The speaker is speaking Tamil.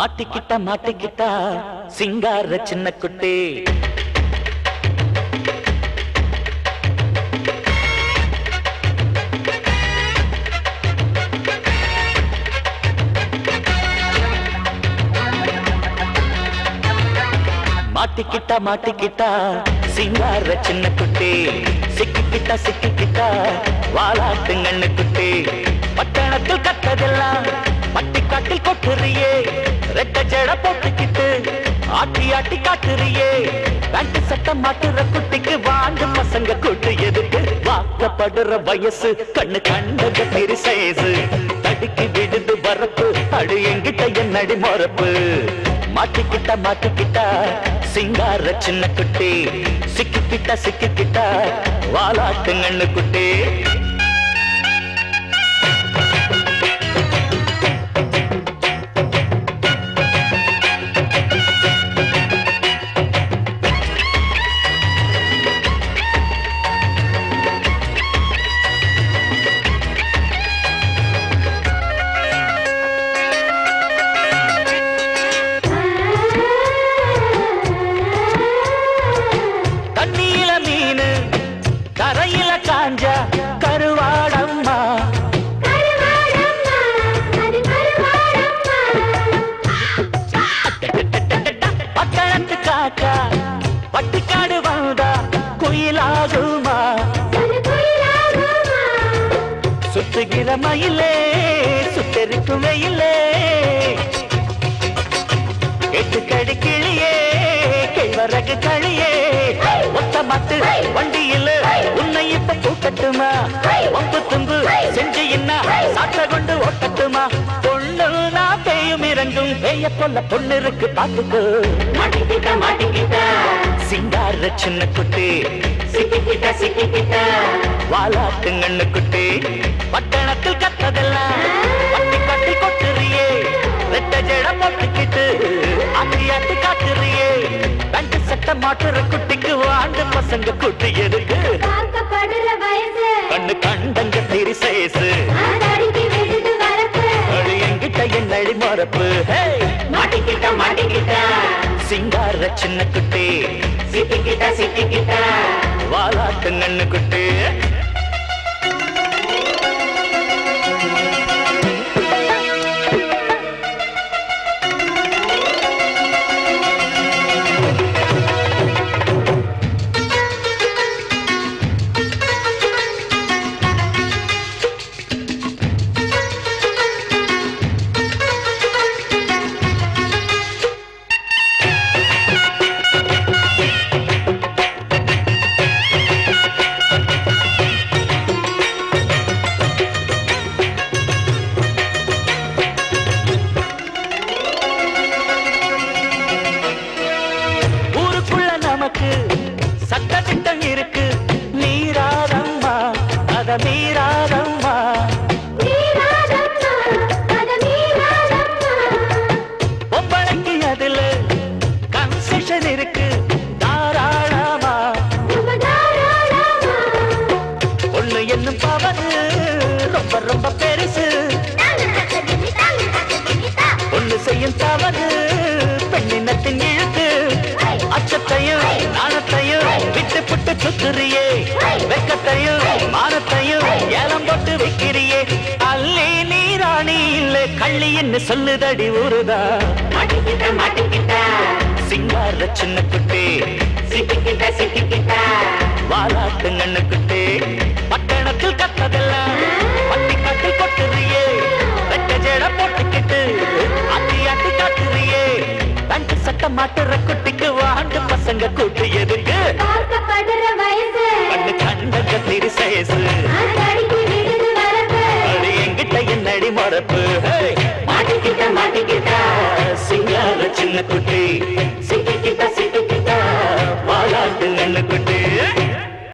மாட்டிக்கிட்டா மாட்டிக்கிட்டா சிங்கார சின்ன குட்டி. மாட்டிக்கிட்டா மாட்டிக்கிட்டா சிங்கார சின்ன குட்டி. சிக்கிக்கிட்டா சிக்கிக்கிட்டா வாலாட்டுங்கண்ணு குட்டி. பட்டணத்தில் கட்டதெல்லாம் பட்டிக்காட்டில் கொட்டுறியே. ரெட்ட ஜட போட்டுக்கிட்டு ஆட்டி ஆட்டி காட்டுறியே. பேண்ட் சட்டம் மாட்டுற குட்டிக்கு வாண்டு பசங்க கூட்டு எதுக்கு? வாக்கப்படுற வயசு கண்ணு கண்டக திரு சைசு. தடுக்கி விடுது வரப்பு அடு எங்கிட்ட என்னடி மொறப்பு. மாட்டிக்கிட்டா மாட்டிக்கிட்டா சிங்கார சின்ன குட்டி. சிக்கிக்கிட்டா சிக்கிக்கிட்டா வாலாட்டுங்கண்ணு குட்டி. கருவாடம்மா பட்டணத்து காக்கா பட்டிக்காடு வந்தா குயிலாகுமா? சுத்துகிற மயிலே சுத்தரிக்கும் வெயிலே. எட்டுக்கடி கிளியே கேழ்வரகு களியே. ஒத்த மாட்டு வண்டியில் உன்னை இப்ப பூக்கட்டுமா? ஒம்பு தும்பு செஞ்சு என்ன சாற்ற கொண்டு ஓட்டட்டுமா? பொண்ணு நான் பேயும் இறங்கும் பேய கொல்ல பொண்ணு இருக்கு பாத்துக்கு. மாட்டிக்கிட்ட மாட்டிக்கிட்ட சிங்கார சின்ன குட்டி. சிக்கிக்கிட்ட சிக்கிக்கிட்ட வாலாட்டுங்கண்ணு குட்டி. பட்டணத்தில் கத்ததெல்லாம் பட்டிக்காட்டி கொட்டுறியே. ரெட்ட ஜட போட்டுக்கிட்டு ஆட்டி ஆட்டி காட்டுறியே. பேண்ட் சட்டை மாட்டுற குட்டிக்கு வாண்டு பசங்க கூட்டு எதுக்கு? கண்ணு கண்டங்க திரி சேசு அடி எங்கிட்ட என்னடி மொறப்பு. மாட்டிக்கிட்ட மாட்டிக்கிட்ட சிங்கார சின்ன குட்டி. சிக்கிக்கிட்ட சிக்கிக்கிட்ட வாலாட்டுங்கண்ணு குட்டி. சட்டத்திட்டம் இருக்கு மீறாதம்மா அத மீறாதம்மா. பொம்பளைக்கு அதுல கன்செஷன் இருக்கு தாராளமா. பொண்ணு என்னும் பவரு ரொம்ப ரொம்ப பெருசு. பொண்ணு செய்யும் தவறு பெண்ணினத்தின் இழுக்கு. அச்சத்தையும் நாணத்தையும் விட்டு புட்டு சுத்துறியே. வெக்கத்தையும் மானத்தையும் ஏலம் போட்டு வைக்கிறியே. அல்லே நீராணி இல்ல கள்ளின்னு சொல்லுதடி ஊருதா. மாட்டிக்கிட்ட மாட்டிக்கிட்ட சிங்கார சின்ன குட்டி. சிக்கிக்கிட்ட சிக்கிக்கிட்ட வாலாட்டுங்கண்ணு குட்டி. பட்டணத்தில் கத்ததெல்லாம் பட்டிக்காட்டில் கொட்டுறியே. ரெட்ட ஜட போட்டுக்கிட்டு ஆட்டி ஆட்டி காட்டுறியே. பேண்ட் சட்டை மாட்டுற குட்டிக்கு வாண்டு பசங்க கூட்டு எதுக்கு? கண்ணு கண்டங்க திரு சேசு அடி எங்கிட்ட என்னடி மொறப்பு. மாட்டிக்கிட்ட மாட்டிக்கிட்ட சிங்கார சின்ன குட்டி.